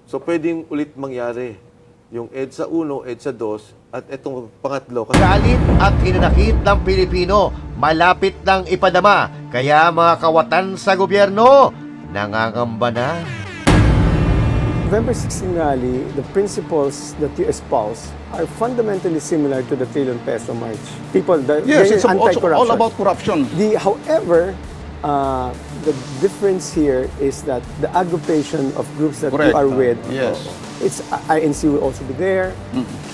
So pwedeng ulit mangyari yung EDSA 1, EDSA 2 at itong pangatlo. Galit at hinanakit ng Pilipino, malapit nang ipadama. Kaya mga kawatan sa gobyerno, nangangamba na. November 16 rally, the principles that you espouse are fundamentally similar to the trillion peso march. People, Yes, it's also anti-corruption. all about corruption. However, the difference here is that the aggregation of groups that Correct. you are with, Yes. it's INC will also be there,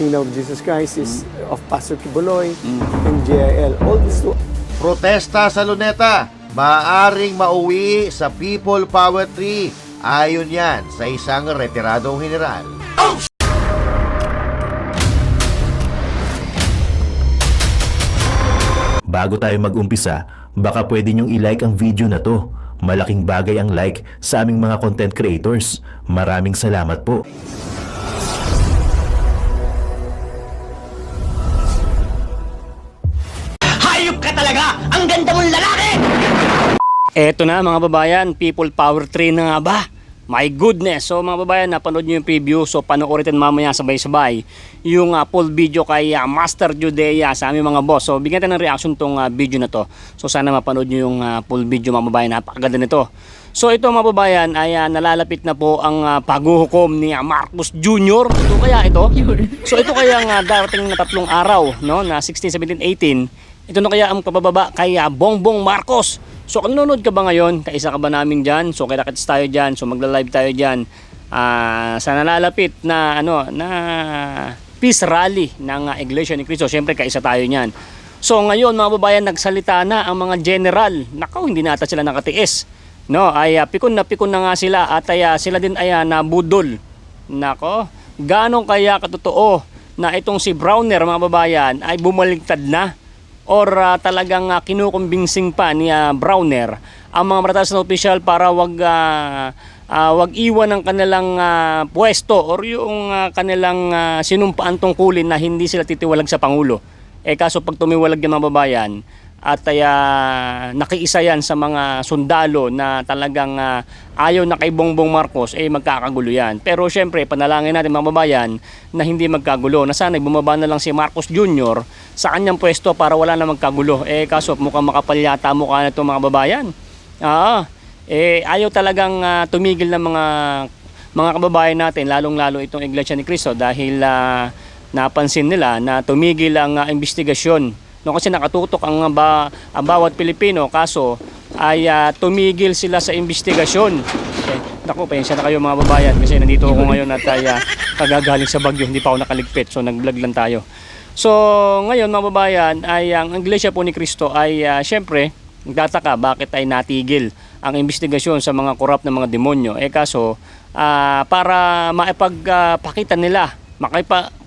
Kingdom of Jesus Christ is of Pastor Kibuloy, and JIL. All these two. Protesta sa Luneta, maaaring mauwi sa People Power Tree. Ayon yan sa isang retiradong general. Bago tayo mag-umpisa, baka pwede nyong i-like ang video na to. Malaking bagay ang like sa aming mga content creators. Maraming salamat po. Hayop ka talaga! Ang ganda mong lalaki! Eto na mga babayan, People Power Tree na nga ba? My goodness! So mga babayan, napanood nyo yung preview. So panoorin mamaya sabay-sabay yung full video kay Master Judea sa aming mga boss. So bigyan natin ng reaction tong video na to. So sana mapanood nyo yung full video mga babayan. Napakaganda nito. So ito mga babayan ay nalalapit na po ang paghuhukom ni Marcos Jr. Ito kaya ito? So ito kaya ang darating na 3 araw, no? Na 16, 17, 18. Ito na kaya ang pababa kay Bongbong Marcos. So kung nanonood ka ba ngayon, kaisa ka ba namin dyan? So kaya-kits tayo dyan, so magla-live tayo dyan sa nalalapit na peace rally ng Iglesia ni Cristo. Siyempre kaisa tayo niyan. So ngayon mga babayan, nagsalita na ang mga general. Nakaw, hindi na ata sila nakatiis. No, ay pikon na nga sila at sila din ay nabudol. Nako, ganong kaya katotoo na itong si Browner mga babayan ay bumaligtad na? Or talagang kinukumbinsing pa ni Browner ang mga mataas na opisyal para wag iwan ng kanilang pwesto or yung kanilang sinumpaan tungkulin na hindi sila titiwalag sa Pangulo. Kaso pag tumiwalag yung mga babayan at nakiisa yan sa mga sundalo na talagang ayaw na kay Bongbong Marcos, magkakagulo yan. Pero syempre, panalangin natin mga babayan na hindi magkagulo. Na sana bumaba na lang si Marcos Jr. sa kanyang pwesto para wala na magkagulo. Kaso mukhang makapalyata mukha na ito mga babayan. Ayaw talagang tumigil ng mga kababayan natin, lalong-lalo itong Iglesia ni Cristo dahil napansin nila na tumigil ang investigasyon. No, kasi nakatutok ang bawat Pilipino, kaso ay tumigil sila sa investigasyon. Naku, pasensya na kayo mga babayan kasi nandito ako ngayon at kagagaling sa bagyo, hindi pa ako nakaligpit, so nag-vlog lang tayo. So ngayon mga babayan, ay ang Iglesia po ni Cristo ay syempre nagtataka bakit ay natigil ang investigasyon sa mga korap na mga demonyo. Kaso para maipagpakita nila,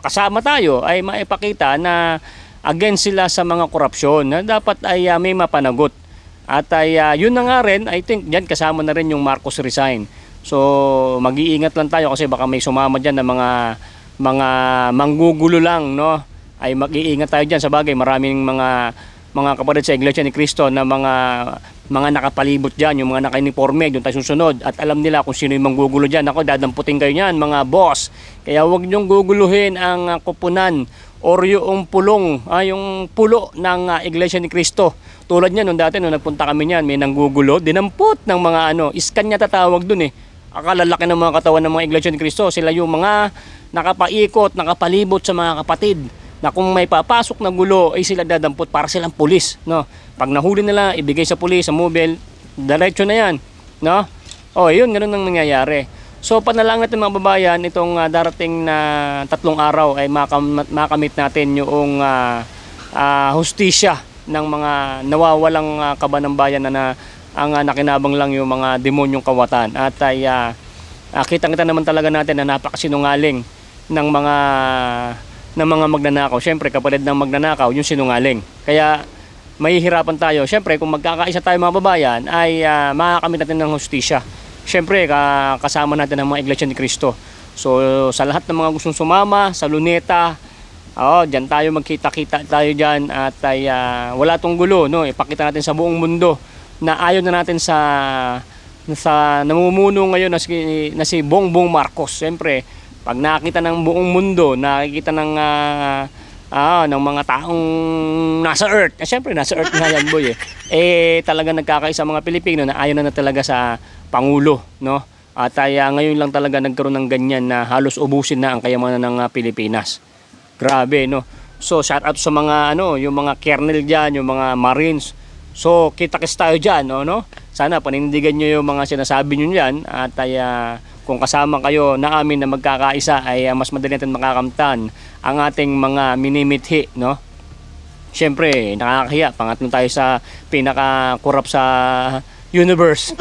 kasama tayo ay maipakita na against sila sa mga korupsyon na dapat ay may mapanagot. At yun na nga rin, I think dyan kasama na rin yung Marcos resign. So mag-iingat lang tayo kasi baka may sumama dyan na mga manggugulo lang, no? Ay mag-iingat tayo dyan. Sa bagay, maraming mga kapatid sa Iglesia ni Cristo na mga nakapalibot dyan, yung mga naka-uniforme, yung tayo susunod. At alam nila kung sino yung manggugulo dyan. Ako, dadamputin kayo yan, mga boss. Kaya huwag niyong guguluhin ang kupunan or yung pulong, yung pulo ng Iglesia ni Cristo. Tulad niyan, nung dati nung nagpunta kami niyan, may nanggugulo, dinampot ng mga iskan niya tatawag dun Akala laki ng mga katawan ng mga Iglesia ni Cristo. Sila yung mga nakapaikot, nakapalibot sa mga kapatid na kung may papasok na gulo ay sila dadampot para silang pulis, no? Pag nahuli nila, ibigay sa pulis, sa mobile, diretso na yan, no? Yun, ganun ang nangyayari. So panalangin natin mga babayan, itong darating na 3 araw ay makamit natin yung hustisya ng mga nawawalang kaban ng bayan na ang nakinabang lang yung mga demonyong kawatan. At ay kitang-kita naman talaga natin na napakasinungaling ng mga magnanakaw. Siyempre kapatid ng magnanakaw yung sinungaling. Kaya mahihirapan tayo. Siyempre kung magkakaisa tayo mga babayan ay makakamit natin ng hustisya. Siyempre, kasama natin ang mga Iglesia ni Cristo. So, sa lahat ng mga gustong sumama, sa Luneta, dyan tayo magkita-kita tayo dyan at wala tong gulo, no? Ipakita natin sa buong mundo na ayaw na natin sa namumuno ngayon na si Bongbong Marcos. Siyempre, pag nakita ng buong mundo, nakikita ng mga taong nasa Earth. Siyempre, nasa Earth nga yan, boy. Talaga nagkakaisa mga Pilipino na ayaw na talaga sa Pangulo, no? At ngayon lang talaga nagkaroon ng ganyan na halos ubusin na ang kayamanan ng Pilipinas. Grabe, no? So, shout out sa mga yung mga kernel diyan, yung mga Marines. So, kita-kits tayo diyan, no? Sana panindigan niyo yung mga sinasabi niyo diyan at kung kasama kayo na amin na magkakaisa ay mas madali natin makakamtan ang ating mga minimithi, no? Siyempre, nakakahiya. Pangatlo tayo sa pinaka-corrupt sa universe.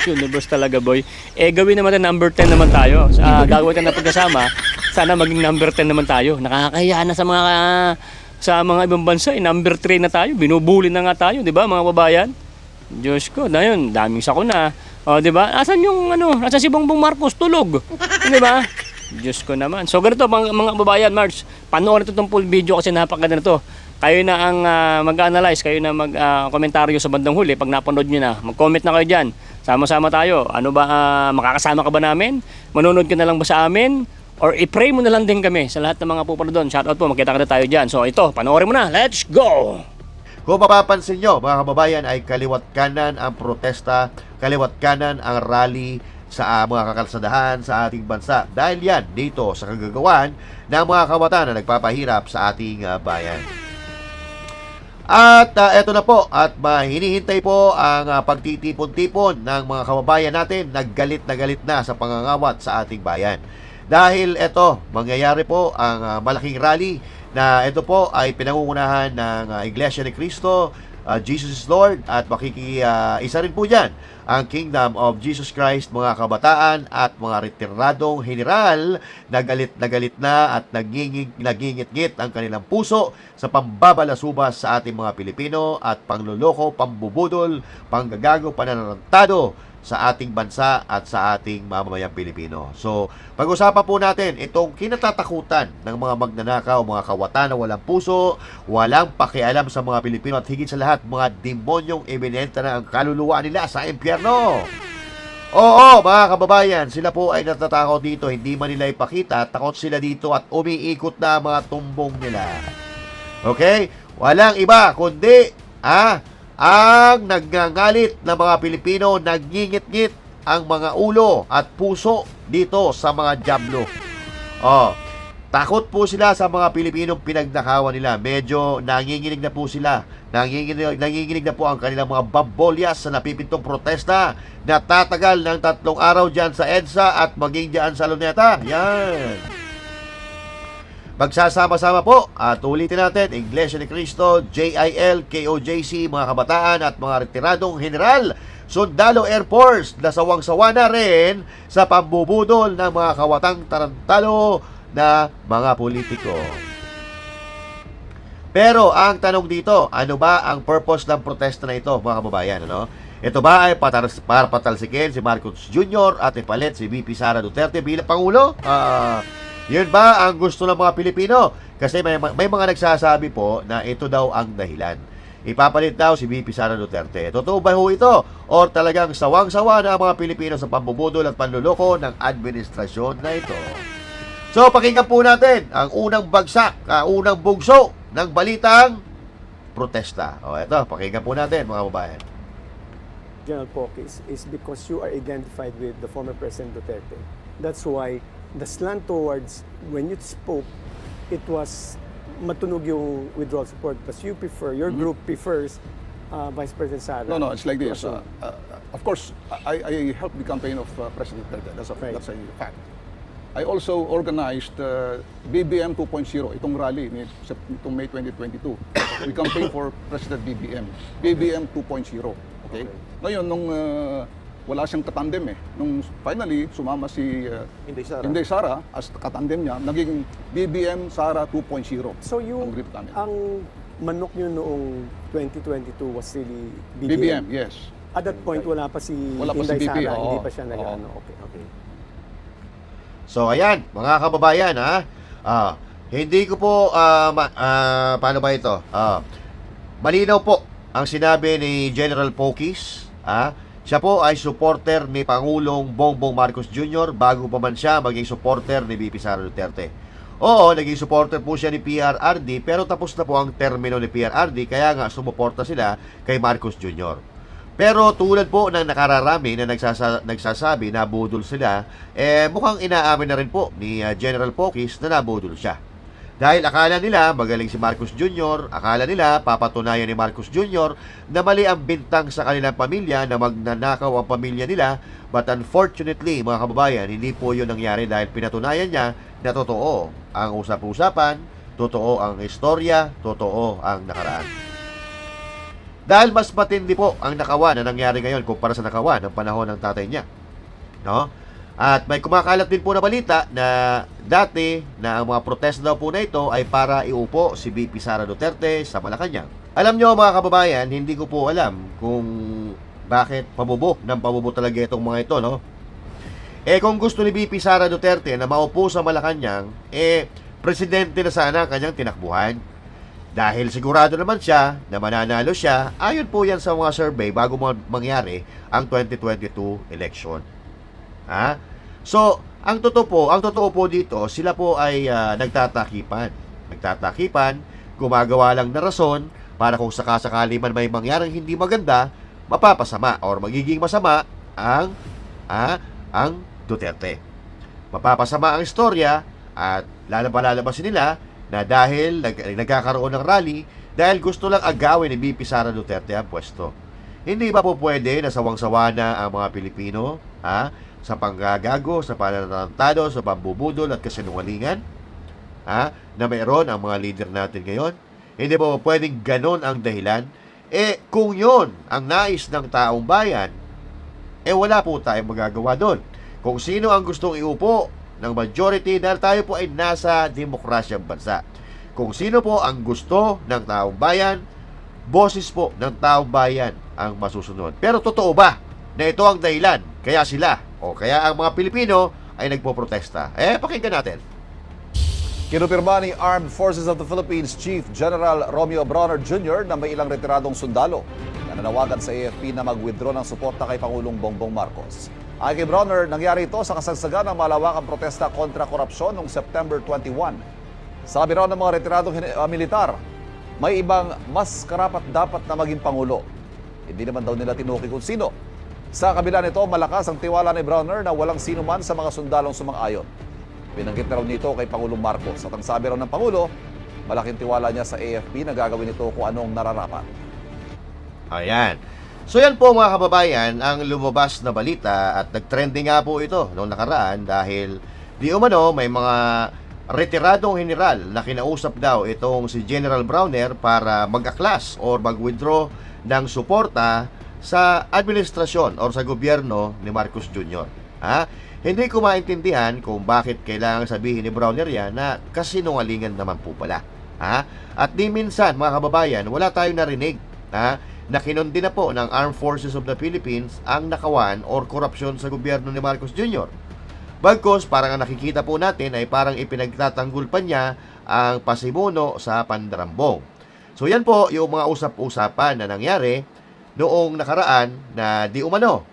Universe talaga, boy. Gawin naman tayo number 10 naman tayo. Gagawin tayo na pagkasama, sana maging number 10 naman tayo. Nakakahiya na sa mga ibang bansa, number 3 na tayo. Binubuli na nga tayo, di ba, mga babayan? Diyos ko, na yun, daming sakuna. O, di ba? Asan asan si Bongbong Marcos? Tulog. Di ba? Diyos ko naman. So, ganito, mga babayan, March, panoorin itong full video kasi napakaganda na to. Kayo na ang mag-analyze, kayo na mag-komentaryo sa bandang huli pag napanood nyo na. Mag-comment na kayo dyan. Sama-sama tayo. Ano ba, makakasama ka ba namin? Manonood ka na lang ba sa amin? Or i-pray mo na lang din kami sa lahat ng mga pupano doon. Shoutout po, magkita ka na tayo dyan. So, ito, panoorin mo na. Let's go! Kung mapapansin nyo, mga kababayan, ay kaliwat kanan ang protesta, kaliwat kanan ang rally sa mga kakalsadahan sa ating bansa. Dahil yan dito sa kagagawan ng mga kabataan na nagpapahirap sa ating bayan. At eto na po, at hinihintay po ang pagtitipon-tipon ng mga kababayan natin na galit na sa pangangawat sa ating bayan. Dahil eto, mangyayari po ang malaking rally na ito po ay pinangungunahan ng Iglesia ni Cristo, Jesus is Lord, at isa rin po dyan ang Kingdom of Jesus Christ, mga kabataan at mga retiradong general na galit na at nagingit-ngit ang kanilang puso sa pambabalasubas sa ating mga Pilipino at pangluloko, pambubudol, panggagago, pananarantado sa ating bansa at sa ating mamamayang Pilipino. So, pag-usapan po natin itong kinatatakutan ng mga magnanakaw, mga kawatan na walang puso, walang pakialam sa mga Pilipino at higit sa lahat, mga demonyong eminenta na ang kaluluwa nila sa impyerno. Oo, mga kababayan, sila po ay natatakot dito, hindi man nila ipakita, takot sila dito at umiikot na ang mga tumbong nila. Okay? Walang iba kundi ang nagngangalit na mga Pilipino, nagngingit-ngit ang mga ulo at puso dito sa mga jablo. Takot po sila sa mga Pilipinong pinagnakawan nila. Medyo nanginginig na po sila. Nanginginig na po ang kanilang mga babolyas sa napipintong protesta na tatagal ng 3 araw dyan sa EDSA at maging dyan sa Luneta. Yan. Magsasama-sama po at ulitin natin, Iglesia ni Cristo, JIL, KOJC, mga kabataan at mga retiradong general, Sundalo Air Force na sawang-sawa na rin sa pambubudol ng mga kawatang tarantalo na mga politiko. Pero ang tanong dito, ano ba ang purpose ng protesta na ito, mga kababayan? Ito ba ay para patalsikin si Marcos Jr. at ipalit si VP Sara Duterte bilang Pangulo? Yun ba ang gusto ng mga Pilipino? Kasi may mga nagsasabi po na ito daw ang dahilan. Ipapalit daw si VP Sara Duterte. Totoo ba ho ito? Or talagang sawang-sawa na ang mga Pilipino sa pambubudol at panluloko ng administrasyon na ito? So, pakinggan po natin ang unang bagsak, unang bugso ng balitang protesta. Ito, pakinggan po natin, mga kababayan. General Pokis, is because you are identified with the former President Duterte. That's why the slant towards, when you spoke, it was matunog yung withdrawal support, but you prefer, your group prefers Vice President Sara. No, it's like this. Of course, I helped the campaign of President Duterte. That's a fact. I also organized BBM 2.0, itong rally itong May 2022. We campaigned for President BBM 2.0. Okay? Ngayon, nung wala siyang katandem nung finally sumama si Inday Sara as katandem niya, naging BBM Sara 2.0. So yung ang manok nyo noong 2022 was really BBM? Yes. At that point, wala pa si Inday Sara, hindi pa siya nag-ano. Okay. So ayan, mga kababayan, hindi ko po paano ba ito? Malinaw po ang sinabi ni General Pokis, Siya po ay supporter ni Pangulong Bongbong Marcos Jr. bago pa man siya maging supporter ni VP Sara Duterte. Oo, naging supporter po siya ni PRRD pero tapos na po ang termino ni PRRD kaya nga sumuporta sila kay Marcos Jr. Pero tulad po ng nakararami na nagsasabi na budol sila, mukhang inaamin na rin po ni General Pocis na nabudol siya. Dahil akala nila magaling si Marcos Jr., akala nila papatunayan ni Marcos Jr. na mali ang bintang sa kanilang pamilya na magnanakaw ang pamilya nila. But unfortunately, mga kababayan, hindi po yun nangyari dahil pinatunayan niya na totoo ang usap-usapan, totoo ang istorya, totoo ang nakaraan. Dahil mas matindi po ang nakawan na nangyari ngayon kumpara sa nakawan ng panahon ng tatay niya. No? At may kumakalat din po na balita na dati na ang mga protest daw po na ito ay para iupo si VP Sara Duterte sa Malacanang. Alam nyo mga kababayan, hindi ko po alam kung bakit pabubo talaga itong mga ito, no? Kung gusto ni VP Sara Duterte na maupo sa Malacanang, presidente na sana ang kanyang tinakbuhan. Dahil sigurado naman siya na mananalo siya, ayon po yan sa mga survey bago mangyari ang 2022 election. Ha? So, ang totoo po dito, sila po ay nagtatakipan, gumagawa lang na rason para kung sakasakali man may mangyaring hindi maganda, mapapasama or magiging masama ang Duterte. Mapapasama ang istorya at lalabasin nila na dahil nagkakaroon ng rally dahil gusto lang agawin ni VP Sara Duterte ang pwesto. Hindi ba po pwede na sawang-sawa na ang mga Pilipino, sa panggagago, sa pananatado, sa pambubudol at kasinungalingan, na mayroon ang mga leader natin ngayon? Hindi ba pwedeng ganon ang dahilan? Kung yon ang nais ng taong bayan, wala po tayong magagawa doon. Kung sino ang gustong iupo ng majority, dahil tayo po ay nasa demokrasyang bansa. Kung sino po ang gusto ng taong bayan, boses po ng taong bayan ang masusunod. Pero totoo ba na ito ang dahilan kaya sila o kaya ang mga Pilipino ay nagpoprotesta? Pakinggan natin. Kinupirma ni Armed Forces of the Philippines Chief General Romeo Brawner Jr. na may ilang retiradong sundalo na nanawagan sa AFP na mag-withdraw ng suporta kay Pangulong Bongbong Marcos. Ayon kay Brawner, nangyari ito sa kasagsagan ng malawakang protesta kontra korupsyon noong September 21. Sabi raw ng mga retiradong militar, may ibang mas karapat-dapat na maging Pangulo. Hindi naman daw nila tinuki kung sino. Sa kabila nito, malakas ang tiwala ni Brawner na walang sino man sa mga sundalong sumang-ayon. Binanggit na raw nito kay Pangulong Marcos at ang sabi raw ng Pangulo, malaking tiwala niya sa AFP na gagawin ito kung anong nararapat. Ayan. So yan po mga kababayan ang lumabas na balita at nag-trending nga po ito noong nakaraan dahil di umano may mga retiradong general na kinausap daw itong si General Brawner para mag-aklas or mag-withdraw ng suporta sa administrasyon or sa gobyerno ni Marcos Jr. Hindi ko maintindihan kung bakit kailangan sabihin ni Brawner yan na kasinungalingan naman po pala. At di minsan mga kababayan, wala tayong narinig na kinundi na po ng Armed Forces of the Philippines ang nakawan or korupsyon sa gobyerno ni Marcos Jr. Bagkos, parang ang nakikita po natin ay parang ipinagtatanggol pa niya ang pasimuno sa pandarambong. So yan po yung mga usap-usapan na nangyari noong nakaraan na di umano.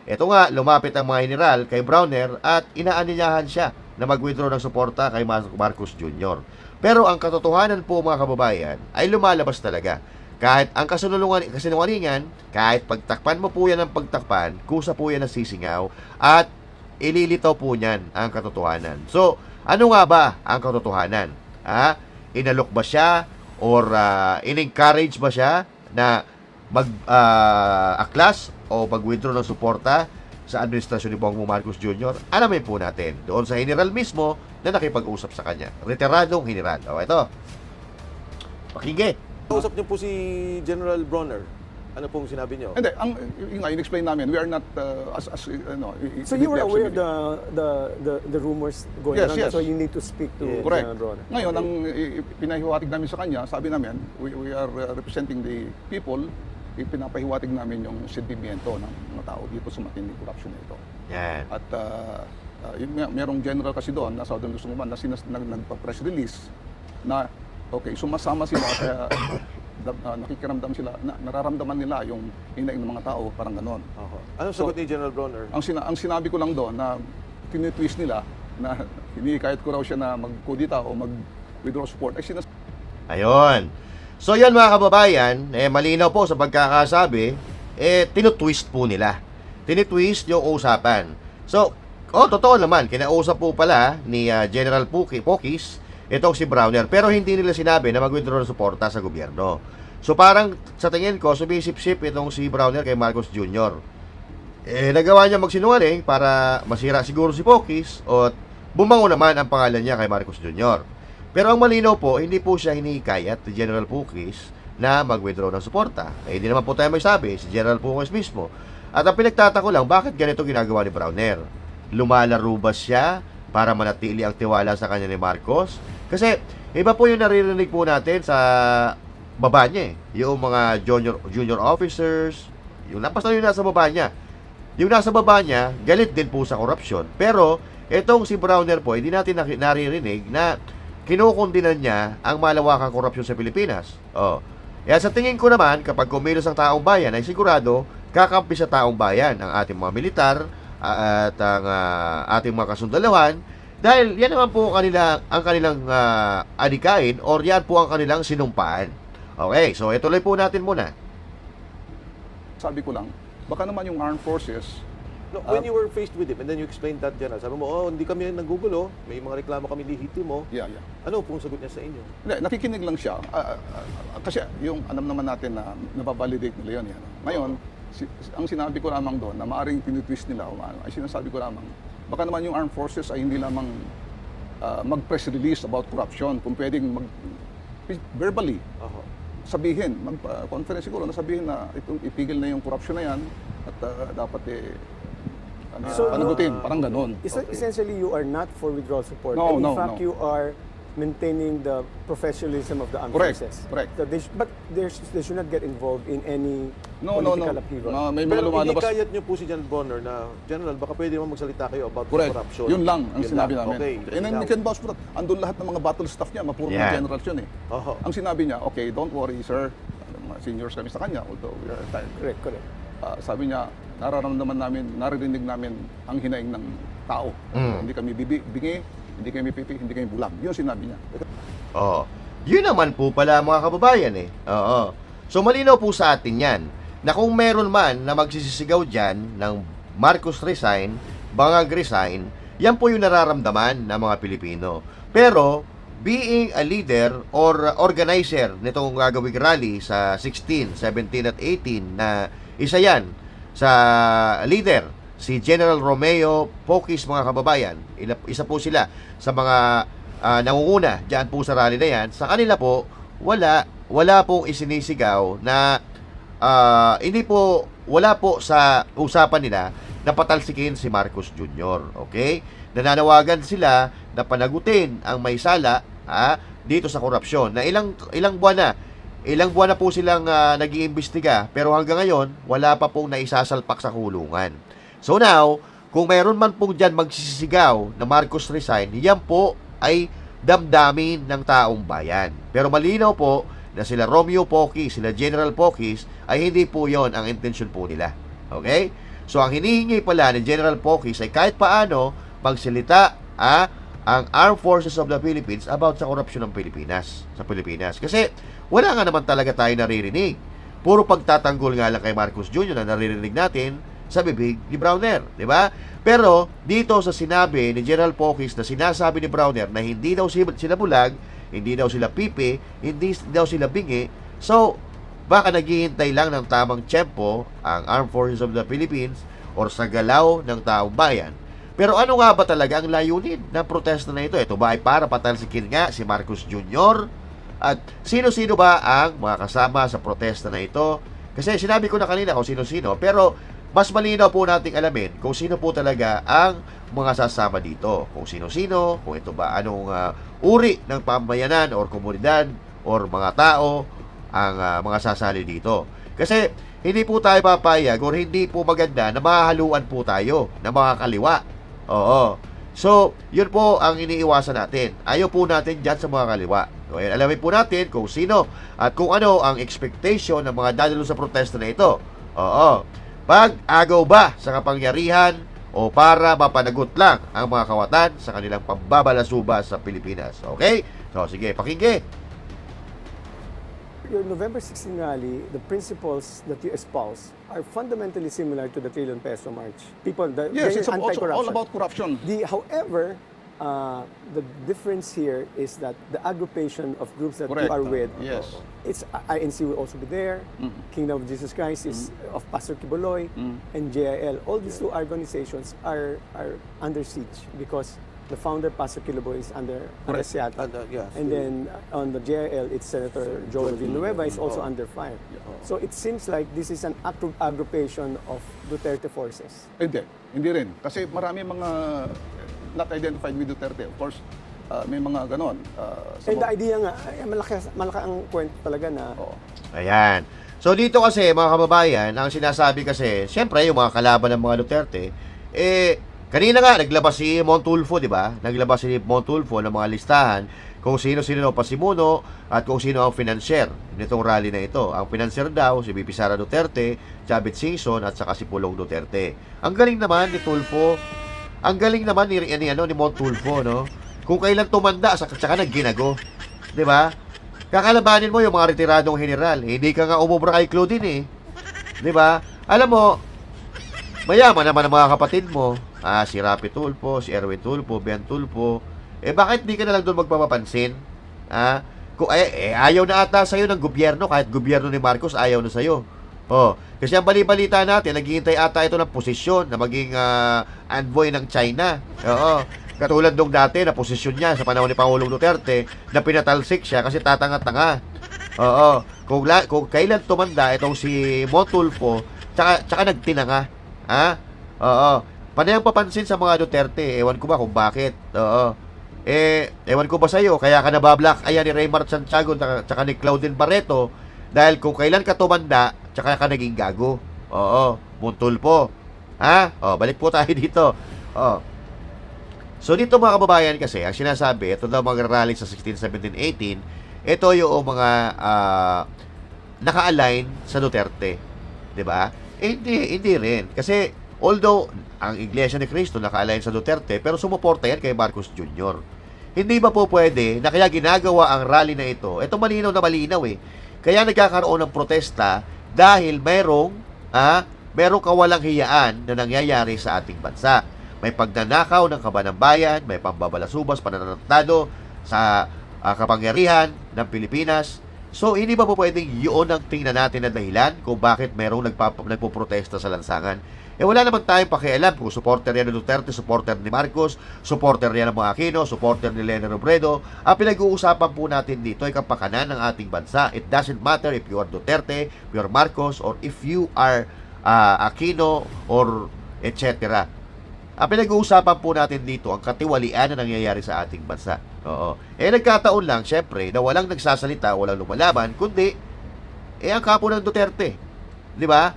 Ito nga, lumapit ang mga general kay Brawner at inaanyayahan siya na mag-withdraw ng suporta kay Marcos Jr. Pero ang katotohanan po mga kababayan ay lumalabas talaga. Kahit ang kasinungalingan, kahit pagtakpan mo po yan ng pagtakpan, kusa po yan ang sisingaw at ililitaw po niyan ang katotohanan. So, ano nga ba ang katotohanan? Inalok ba siya or in-encourage ba siya na mag-aklas o mag-withdraw ng suporta sa administrasyon ni Bongbong Marcos Jr.? Alamin po natin doon sa general mismo na nakipag-usap sa kanya. Retiradong general. Ito. Pakinggan. Usap niyo po si General Brawner. Ano pong sinabi niyo? Hindi, in-explain namin, we are not, So you were aware of the rumors going Yes, on, yes. so you need to speak to Correct. General Brawner. Ngayon, ang pinahiwatig namin sa kanya, sabi namin, we are representing the people, ipinapahiwatig namin yung sentimiento ng mga tao dito sa matinding corruption na ito. Yan. At merong general kasi doon, na Southern Luzon naman, na nagpa-press release na, okay, sumasama sila kaya nakikiramdam sila, nararamdaman nila yung hinaing ng mga tao, parang ganon. Anong sagot ni General Bronner? Ang sinabi ko lang doon na tinitwist nila na hinihikayat ko raw siya na mag-kudita o mag-withdraw support. Ayun. So yan mga kababayan, malinaw po sa pagkakasabi, tinutwist po nila. Tinitwist yung usapan. So, totoo naman, kinausap po pala ni General Pokis itong si Browner, pero hindi nila sinabi na mag-withdraw ng suporta sa gobyerno. So parang sa tingin ko, sumisip-sip itong si Browner kay Marcos Jr. Nagawa niya magsinungaling para masira siguro si Pokis o bumango naman ang pangalan niya kay Marcos Jr. Pero ang malinaw po, hindi po siya hinihikayat ni General Pokis na mag-withdraw ng suporta. Hindi naman po tayo may sabi, si General Pokis mismo. At ang pinagtatako lang, bakit ganito ginagawa ni Browner? Lumalaro ba siya para manatili ang tiwala sa kanya ni Marcos? Kasi iba po yung naririnig po natin sa baba niya yung mga junior officers, yung nasa baba niya. Yung nasa baba niya, galit din po sa korupsyon. Pero itong si Browner po, hindi natin naririnig na kinukundinan niya ang malawakang korupsyon sa Pilipinas. Kaya sa tingin ko naman, kapag kumilos ang taong bayan, ay sigurado kakampi sa taong bayan ang ating mga militar at ang ating mga kasundalawan, dahil yan naman po ang kanilang adikain or yan po ang kanilang sinumpaan. Okay, so ituloy po natin muna. Sabi ko lang, baka naman yung armed forces, No, when you were faced with him and then you explained that, General, sabi mo, hindi kami nanggugulo, may mga reklamo kami lehitimo. yeah. Ano pong sagot niya sa inyo? Hindi, nakikinig lang siya. Kasi yung alam naman natin na nababalidate nila yun. Ngayon, ang sinabi ko lamang doon na maaaring tinitwist nila, ay sinasabi ko lamang, baka naman yung armed forces ay hindi lamang mag-press release about corruption, kung pwedeng verbally sabihin, mag-conference siguro na sabihin na ipigil na yung corruption na yan at dapat panagutin, parang ganon. Essentially, you are not for withdrawal support. No, and in no, fact, no. you are maintaining the professionalism of the armed Correct, forces. correct. So they should not get involved in any No. political upheaval. May mga Pero lumalabas. inikayat niyo po si General Bronner na, General, baka pwede naman magsalita kayo about Correct. corruption. Yun lang ang Yun sinabi lang. namin. Okay. And then we can vouch for that. Andun lahat ng mga battle staff niya, mapuro Yeah. ng generals yun Oho. Ang sinabi niya, okay, don't worry, sir. Mga seniors kami sa kanya, although we are retired. Correct. Sabi niya, nararamdaman namin, naririnig namin ang hinaing ng tao. Hindi kami bingi, hindi kami pipi, hindi kami bulag. Yun sinabi niya. Yun naman po pala mga kababayan So malinaw po sa atin yan na kung meron man na magsisisigaw dyan ng Marcos resign, Bangag resign, yan po yung nararamdaman ng mga Pilipino. Pero being a leader or organizer nitong gagawing rally sa 16, 17 at 18 na isa yan sa leader, si General Romeo Pokis mga kababayan. Isa po sila sa mga nangunguna dyan po sa rally na yan. Sa kanila po, wala pong isinisigaw na wala po sa usapan nila na patalsikin si Marcos Jr. Okay? Nananawagan sila na panagutin ang may sala dito sa korupsyon na ilang buwan na po silang nag-iimbestiga, pero hanggang ngayon wala pa pong naisasalpak sa kulungan. So now, kung mayroon man pong dyan magsisigaw na Marcos resign, yan po ay damdamin ng taong bayan. Pero malinaw po na sila Romeo Pokis, sila General Pokis, ay hindi po yon ang intensyon po nila. Okay? So ang hinihingi pala ni General Pokis ay kahit paano magsalita ang Armed Forces of the Philippines about sa korupsyon ng Pilipinas, sa Pilipinas. Kasi wala nga naman talaga tayo naririnig. Puro pagtatanggol nga lang kay Marcos Jr. na naririnig natin sa bibig ni Browner, di ba? Pero dito sa sinabi ni General Pokis na sinasabi ni Browner na hindi daw sila bulag, hindi daw sila pipi, hindi daw sila bingi. So, baka naghihintay lang ng tamang tiyempo ang Armed Forces of the Philippines or sa galaw ng taong bayan. Pero ano nga ba talaga ang layunin ng protesta na ito? Ito ba ay para patalsikin nga si Marcos Jr.? At sino-sino ba ang mga kasama sa protesta na ito? Kasi sinabi ko na kanina kung sino-sino, pero mas malinaw po nating alamin kung sino po talaga ang mga sasama dito. Kung sino-sino, kung ito ba anong uri ng pamayanan or komunidad or mga tao ang mga sasali dito. Kasi hindi po tayo papayag or hindi po maganda na mahahaluan po tayo ng mga kaliwa. Oo. So, yun po ang iniiwasan natin. Ayaw po natin dyan sa mga kaliwa. So, ayan, alamin po natin kung sino at kung ano ang expectation ng mga dadalo sa protesta na ito. Oo. Pag-agaw ba sa kapangyarihan o para mapanagot lang ang mga kawatan sa kanilang pambabalasuba sa Pilipinas? Okay? So, sige, pakinggan. Your November 16 rally, the principles that you espouse are fundamentally similar to the trillion peso march. People, Yes, it's also anti-corruption. all about corruption. However, the difference here is that the aggregation of groups that Correct. you are with, Yes. it's INC will also be there, Kingdom of Jesus Christ is of Pastor Kiboloy, and JIL. All these two organizations are under siege because the founder, Pastor Kiboloy, is under arrest. Yes. And then on the JIL, it's Senator Joel Villanueva is also under fire. So it seems like this is an aggregation of Duterte forces. Hindi rin. Kasi marami mga not identified with Duterte. Of course, may mga ganon. And the idea nga, malaki ang kwento talaga na Ayan. So dito kasi mga kababayan, ang sinasabi kasi, siyempre yung mga kalaban ng mga Duterte, kanina nga naglabas si Montulfo, di ba? Naglabas si Montulfo ng mga listahan kung sino-sino ang pasimuno at kung sino ang financier nitong rally na ito. Ang financier daw, si BP Sara Duterte, Chavit Singson at saka si Pulong Duterte. Ang galing naman ni Tulfo. Ang galing naman ni Montulfo, no? Kung kailan tumanda, saka nagginago. Di ba? Kakalabanin mo yung mga retiradong general. Hindi ka nga umubra kay Claudine, Di ba? Alam mo, mayaman naman ang mga kapatid mo. Si Rapi Tulfo, si Erwin Tulfo, Ben Tulfo. Bakit di ka na lang doon magpapapansin? Ayaw na ata sa'yo ng gobyerno. Kahit gobyerno ni Marcos, ayaw na sa'yo. Kasi ang bali-balita natin, naghihintay ata ito ng posisyon na maging envoy ng China. Katulad nung dati na posisyon niya sa panahon ni Pangulong Duterte na pinatalsik siya kasi tatanga-tanga. Kung kailan tumanda itong si Montulfo, tsaka nagtinanga. Panay ang papansin sa mga Duterte. Ewan ko ba kung bakit. Ewan ko ba sa'yo, kaya ka nabablock ayan ni Raymar Santiago tsaka ni Claudine Barreto dahil kung kailan ka tumanda, tsaka ka naging gago. Montulfo. Balik po tayo dito. So dito mga kababayan kasi, ang sinasabi, ito daw mga rally sa 16, 17, 18, ito yung mga naka-align sa Duterte. Diba? Hindi rin. Kasi, although, ang Iglesia ni Cristo naka-align sa Duterte, pero sumuporta yan kay Marcos Jr. Hindi ba po pwede na kaya ginagawa ang rally na ito? Ito malinaw na malinaw Kaya nagkakaroon ng protesta dahil merong kawalang hiyaan na nangyayari sa ating bansa. May pagnanakaw ng kaban ng bayan, may pambabalasubas, pananatado sa kapangyarihan ng Pilipinas. So, hindi ba po pwedeng yun ang tingnan natin na dahilan kung bakit merong nagpo-protesta sa lansangan? Wala naman tayong pakialam kung supporter yan ng Duterte, supporter ni Marcos, supporter yan ng mga Aquino, supporter ni Leni Robredo. Ang pinag-uusapan po natin dito ay kapakanan ng ating bansa. It doesn't matter if you are Duterte, if you are Marcos, or if you are Aquino, or etc. Ang pinag-uusapan po natin dito ang katiwalian na nangyayari sa ating bansa. Nagkataon lang, syempre, na walang nagsasalita, walang lumalaban, kundi, ang kapo ng Duterte. Di ba?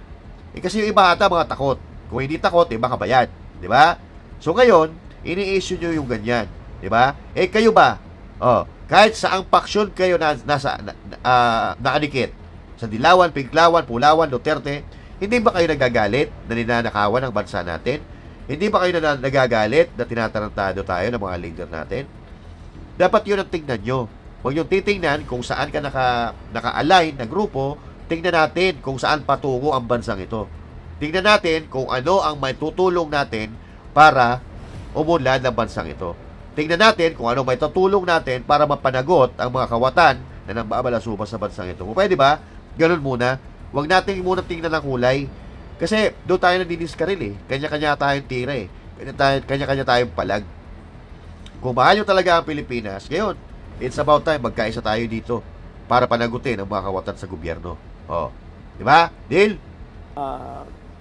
Kasi yung iba ata mga takot. Kung hindi takot, baka bayad. Di ba? So ngayon, ini-issue nyo yung ganyan. Di ba? Kayo ba? Kahit saang paksyon kayo nakadikit, sa Dilawan, Pinklawan, Pulawan, Duterte, hindi ba kayo nagagalit na ninanakawan ang bansa natin? Hindi ba kayo nagagalit na tinatarantado tayo ng mga leader natin? Dapat yun ang tingnan nyo. Huwag yung titingnan kung saan ka naka-align na grupo, tingnan natin kung saan patungo ang bansang ito. Tingnan natin kung ano ang may tutulong natin para umunlad ang bansang ito. Tingnan natin kung ano may tutulong natin para mapanagot ang mga kawatan na nangbabalasuba sa bansang ito. Kung pwede ba, ganun muna. Huwag natin muna tingnan ng kulay. Kasi doon tayo nandidiskaril Kanya-kanya tayong tira Kanya-kanya tayong palag. Kung mahal nyo talaga ang Pilipinas, ngayon, it's about time magkaisa tayo dito para panagutin ang mga kawatan sa gobyerno. Di ba? Deal?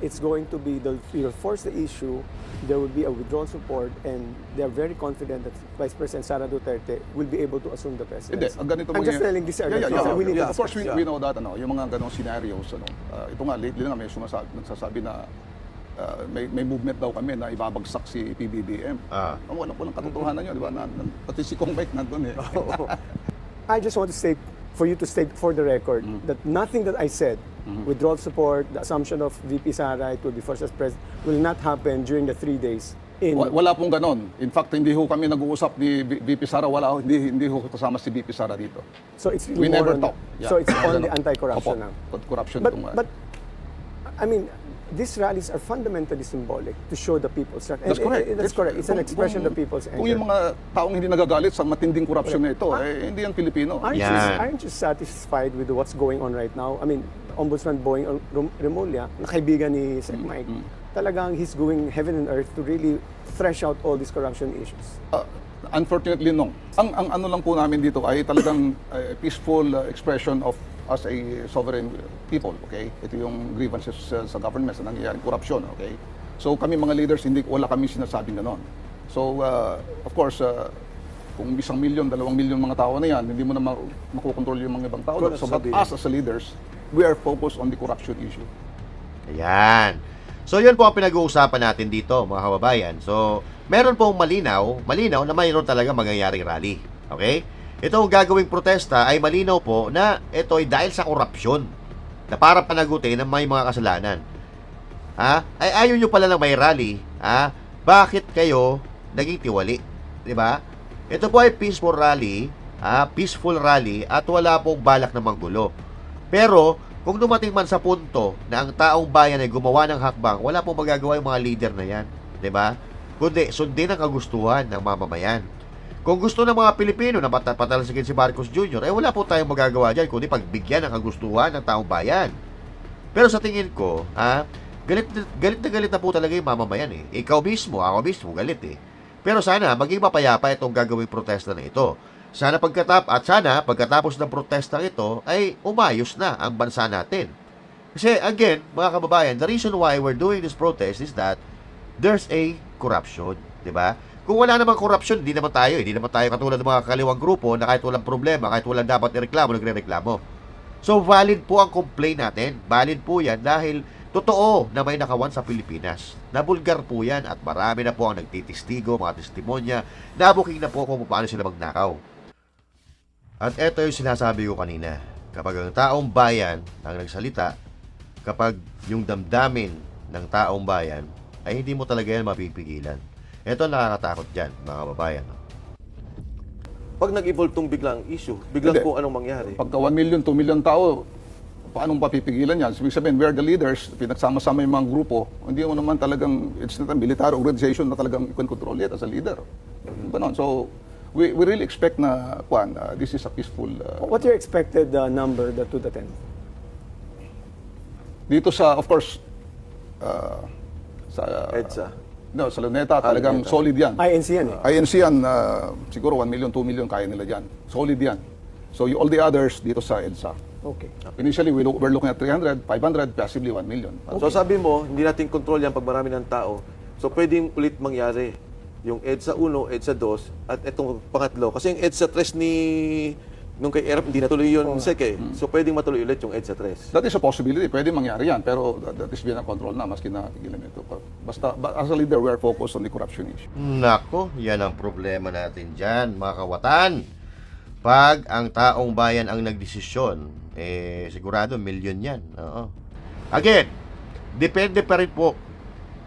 It's going to be, you'll force the issue, there will be a withdrawal support, and they are very confident that Vice President Sara Duterte will be able to assume the presidency. Ganito I'm just telling this. Of course, we know that, yung mga ganong scenarios, ito nga, lately nga may nagsasabi na may movement daw kami na ibabagsak si PBBM. Walang katotohanan yun, di ba? Pati si Kong Mike nandun I just want to state, for you to state for the record, that nothing that I said, withdrawal support, the assumption of VP Sara, it will be first as president, will not happen during the 3 days. Wala pong ganon. In fact, hindi ho kami nag-uusap ni VP Sara. Hindi ho kasama si VP Sara dito. So it's We really never more on- talk. Yeah. So it's only Ganon. anti-corruption Opo. now. Corruption But, tong, but, I mean, these rallies are fundamentally symbolic to show the people's strength. That's correct. That's correct. It's an Kung- expression of kung- the people's Kung yung anger. mga taong hindi nagagalit sa matinding korupsyon na ito, hindi yan Pilipino. Yan. Aren't you satisfied with what's going on right now? I mean, Ombudsman Boying Remulla, na kaibigan ni Sec Mike, talagang he's going heaven and earth to really thresh out all these corruption issues. Unfortunately, no. Ang ano lang po namin dito ay talagang peaceful expression of us a sovereign people, okay? Ito yung grievances sa government sa nangyayaring korupsyon, okay? So kami mga leaders, wala kami sinasabing ganon. So, of course, kung 1 milyon, 2 milyon mga tao na yan, hindi mo na makukontrol yung mga ibang tao. Correct, So, but sabi. us as a leaders, we are focused on the corruption issue. Ayan. So, yun po ang pinag-uusapan natin dito, mga kababayan. So, meron pong malinaw na mayroon talaga mangyayaring rally. Okay? Ito ang gagawing protesta ay malinaw po na ito ay dahil sa korupsyon na para panagutin ng may mga kasalanan. Ay ayaw nyo pala ng may rally. Bakit kayo naging tiwali? 'Di ba? Ito po ay peaceful rally, at wala pong balak na manggulo. Pero kung dumating man sa punto na ang taong bayan ay gumawa ng hakbang, wala pong magagawa yung mga leader na yan. 'Di ba? Kundi sundin ang kagustuhan ng mamamayan. Kung gusto ng mga Pilipino na patalsikin si Marcos Jr., wala po tayong magagawa dyan, kundi pagbigyan ng kagustuhan ng taong bayan. Pero sa tingin ko, galit na po talaga yung mamamayan eh. Ikaw mismo, ako mismo, galit eh. Pero sana, maging mapayapa itong gagawing protesta na ito. Sana pagkatapos ng protesta ito, ay umayos na ang bansa natin. Kasi again, mga kababayan, the reason why we're doing this protest is that there's a corruption, di ba? Kung wala namang corruption, hindi naman tayo katulad ng mga kaliwang grupo na kahit walang problema, kahit walang dapat ireklamo, nagre-reklamo. So, valid po ang complaint natin. Valid po yan dahil totoo na may nakawan sa Pilipinas. Nabulgar po yan at marami na po ang nagtitistigo, mga testimonya, nabuking na po kung paano sila magnakaw. At eto yung sinasabi ko kanina. Kapag ang taong bayan ang nagsalita, kapag yung damdamin ng taong bayan, ay hindi mo talaga yan mapipigilan. Ito ang nakakatakot dyan, mga kababayan. Pag nag-evolve tong biglang issue, biglang Hindi. kung anong mangyari. Pagka 1 million, 2 million tao, paano papipigilan yan? Ibig sabihin, we are the leaders, pinagsama-sama yung mga grupo. Hindi mo naman talagang, it's not a military organization na talagang you can control it as a leader. Ganon. So, we really expect na, this is a peaceful... What's your expected number, the 2 to 10? dito sa, of course, sa... EDSA. No, sa Luneta, talagang Luneta. solid yan. INC yan eh. INC yan, siguro 1 million, 2 million, kaya nila dyan. Solid yan. So, all the others dito sa EDSA. Okay. Initially, we're looking at 300, 500, possibly 1 million. So sabi mo, hindi natin control yan pag marami ng tao. So pwedeng ulit mangyari yung EDSA 1, EDSA 2, at itong pangatlo. Kasi yung EDSA 3 nung kay Erap, hindi natuloy yun, Sek eh. So pwedeng matuloy ulit yung EDSA 3. That is a possibility. Pwede mangyari yan. Pero that is beyond our control na, maski na tigilan ito. Basta, as a leader, we are focused on the corruption issue. Nako, yan ang problema natin dyan, mga kawatan. Pag ang taong bayan ang nagdesisyon, sigurado milyon yan. Oo. Again, depende pa rin po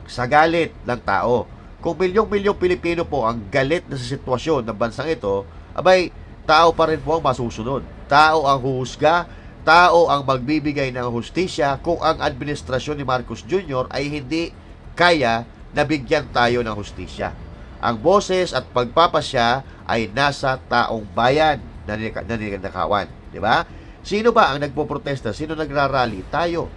sa galit ng tao. Kung milyong-milyong Pilipino po ang galit na sa sitwasyon ng bansang ito, abay, tao pa rin po ang masusunod. Tao ang huhusga, tao ang magbibigay ng hustisya kung ang administrasyon ni Marcos Jr. ay hindi kaya na bigyan tayo ng hustisya. Ang boses at pagpapasya ay nasa taong bayan na ninakawan. Di ba? Sino ba ang nagpoprotesta? Sino nagrarally? Tayo.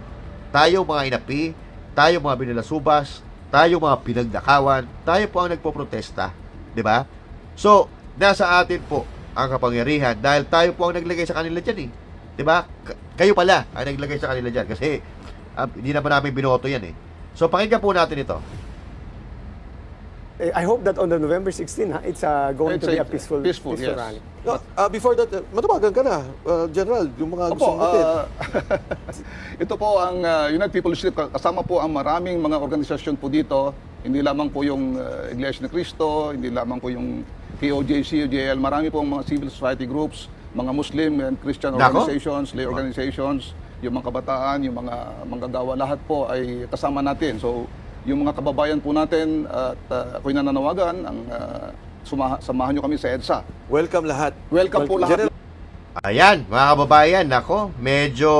Tayo mga inapi, tayo mga binilasubas, tayo mga pinagnakawan, tayo po ang nagpoprotesta. Di ba? So, nasa atin po ang kapangyarihan dahil tayo po ang naglagay sa kanila dyan eh. Di ba? Kayo pala ang naglagay sa kanila dyan kasi hindi naman namin binoto yan eh. So, pakinggan po natin ito. I hope that on the November 16, it's going to be a peaceful yes. rally. No, before that, matawagan ka na, General, yung mga gusto Opo, mong natin. ito po ang United People's League. Kasama po ang maraming mga organisasyon po dito. Hindi lamang po yung Iglesia ni Cristo, hindi lamang po yung KOJC, UJL. Marami po ang mga civil society groups. mga Muslim and Christian Nako. organizations, lay organizations, yung mga kabataan, yung mga manggagawa, lahat po ay kasama natin. So, yung mga kababayan po natin at ako'y nananawagan, samahan nyo kami sa EDSA. Welcome lahat. Welcome po lahat. General, Ayan, mga kababayan, nako, medyo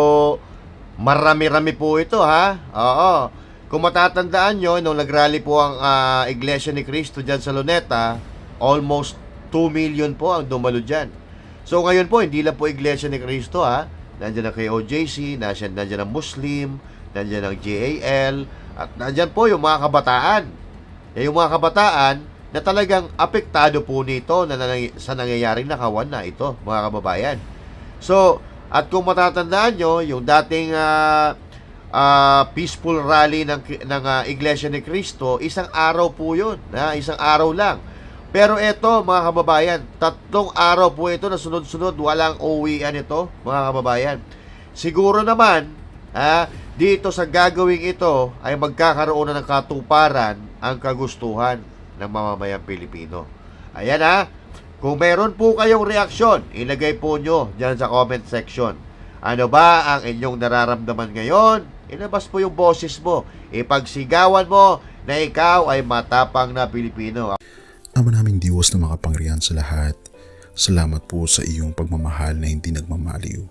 marami-rami po ito, ha? Oo. Kung matatandaan nyo, nung nagrally po ang Iglesia ni Cristo dyan sa Luneta, almost 2 million po ang dumalo dyan. So ngayon po, hindi lang po Iglesia ni Cristo, ha? Nandiyan ang KOJC, nandiyan ang Muslim, nandiyan ang JAL, at nandiyan po yung mga kabataan. Yung mga kabataan na talagang apektado po nito sa nangyayaring nakawan na ito, mga kababayan. So, at kung matatandaan nyo, yung dating peaceful rally ng Iglesia ni Cristo, isang araw po yun. Isang araw lang. Pero ito, mga kababayan, 3 araw po ito na sunod-sunod, walang uwian ito, mga kababayan. Siguro naman, dito sa gagawing ito ay magkakaroon na ng katuparan ang kagustuhan ng mamamayang Pilipino. Ayan, kung meron po kayong reaksyon, ilagay po nyo dyan sa comment section. Ano ba ang inyong nararamdaman ngayon? Ilabas po yung boses mo. Ipagsigawan mo na ikaw ay matapang na Pilipino. Ama naming Diyos na makapangyarihan sa lahat, salamat po sa iyong pagmamahal na hindi nagmamaliw.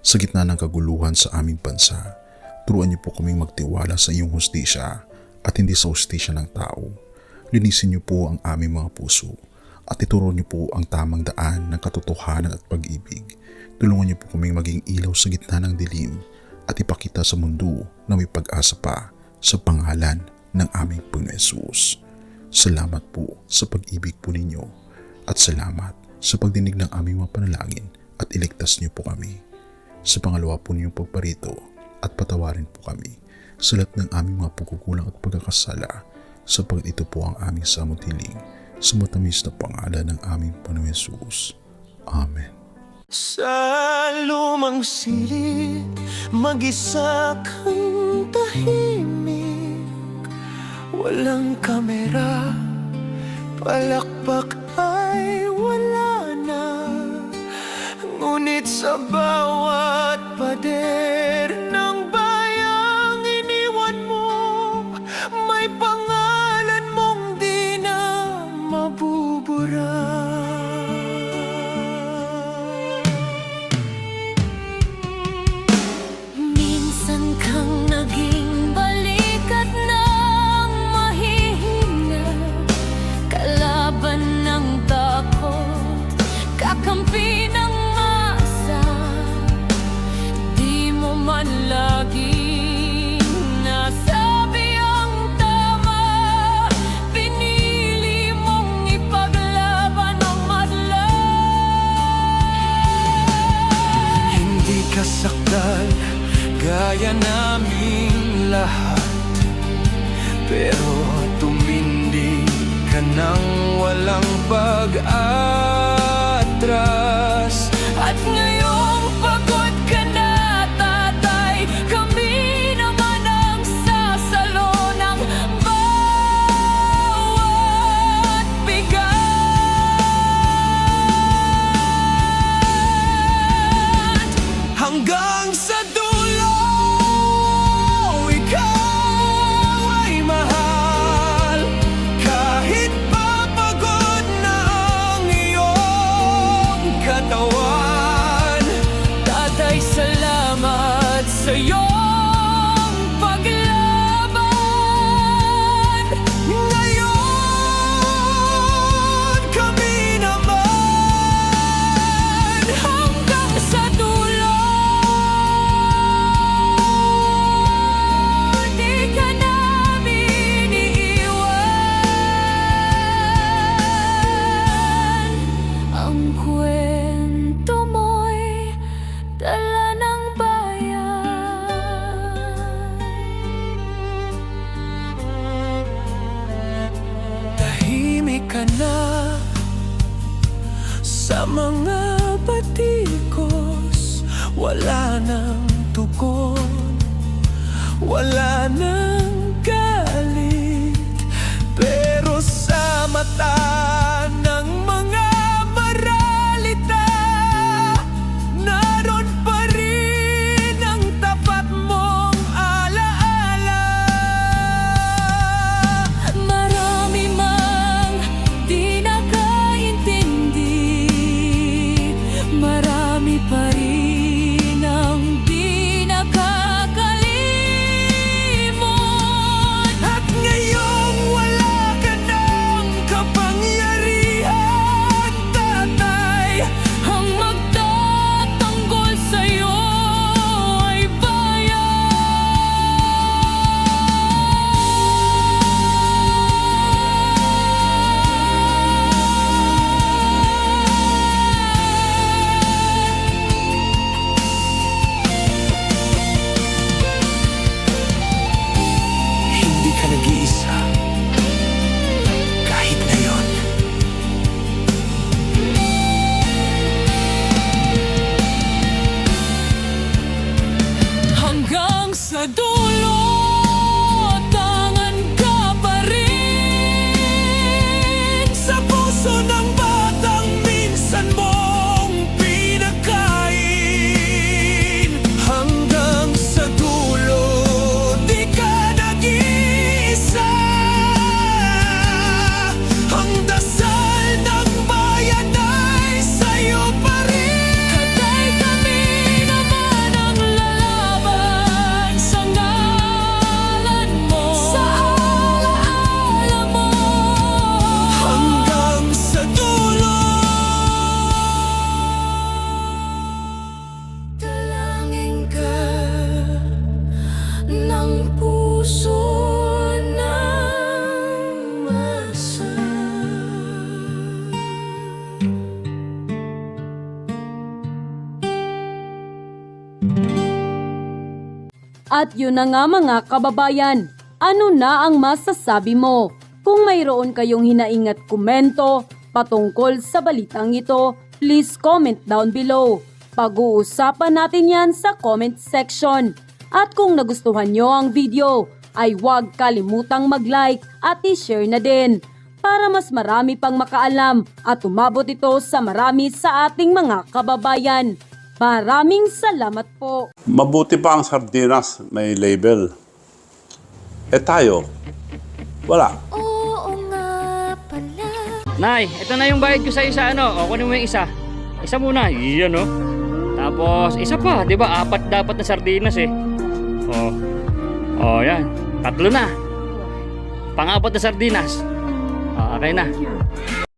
Sa gitna ng kaguluhan sa aming bansa, turuan niyo po kaming magtiwala sa iyong hustisya at hindi sa hustisya ng tao. Linisin niyo po ang aming mga puso at ituro niyo po ang tamang daan ng katotohanan at pag-ibig. Tulungan niyo po kaming maging ilaw sa gitna ng dilim at ipakita sa mundo na may pag-asa pa sa pangalan ng aming Panginoon Hesus. Salamat po sa pag-ibig po ninyo at salamat sa pagdinig ng aming mga panalangin at iligtas niyo po kami. Sa pangalawa po ninyong pagparito at patawarin po kami sa lahat ng aming mga pagkukulang at pagkakasala sapagkat ito po ang aming samutiling sa matamis na pangalan ng aming Panginoon Hesus. Amen. Sa lumang silid, mag-isa kang tahimik. Walang kamera, palakpak ay wala na. Ngunit sa bawat pader ng bayang iniwan mo, may pangalan mong di na mabubura. Minsan kang naging balikat ng mahihina, kalaban ng takot, kakampi ng masa. Di mo man laging nasabi ang tama, pinili mong ipaglaban ang madla. Hindi ka sakdal gaya naming lahat, pero tumindi ka nang walang pag-atras. At ngayong pagod ka na, tatay, kami naman ang sasalo ng bawat bigat. Hanggang sa dulo, ikaw ay mahal. Kahit papagod na ang iyong katawan, tatay, salamat sa iyong paglaban. Ngayon, kami naman hanggang sa dulo. Di ka namin iiwan. Ang kwento mo'y dala ng bayan. Tahimik ka na sa mga batikos, wala nang tugon, wala nang galit, pero sa mata ng mga maralita, At yun na nga mga kababayan, ano na ang masasabi mo? Kung mayroon kayong hinaing at komento patungkol sa balitang ito, please comment down below. Pag-uusapan natin yan sa comment section. At kung nagustuhan nyo ang video, ay huwag kalimutang mag-like at i-share na din para mas marami pang makaalam at umabot ito sa marami sa ating mga kababayan. Maraming salamat po. Mabuti pa ang sardinas, may label. Eh tayo, wala. Oo nga pala. Nay, ito na yung bayad ko sa isa, ano? O, kunin mo yung isa. Isa muna, iyan, no? Tapos, isa pa, di ba? 4 dapat na sardinas, eh. Yan. 3 na. Pang-4 na sardinas. Okay na.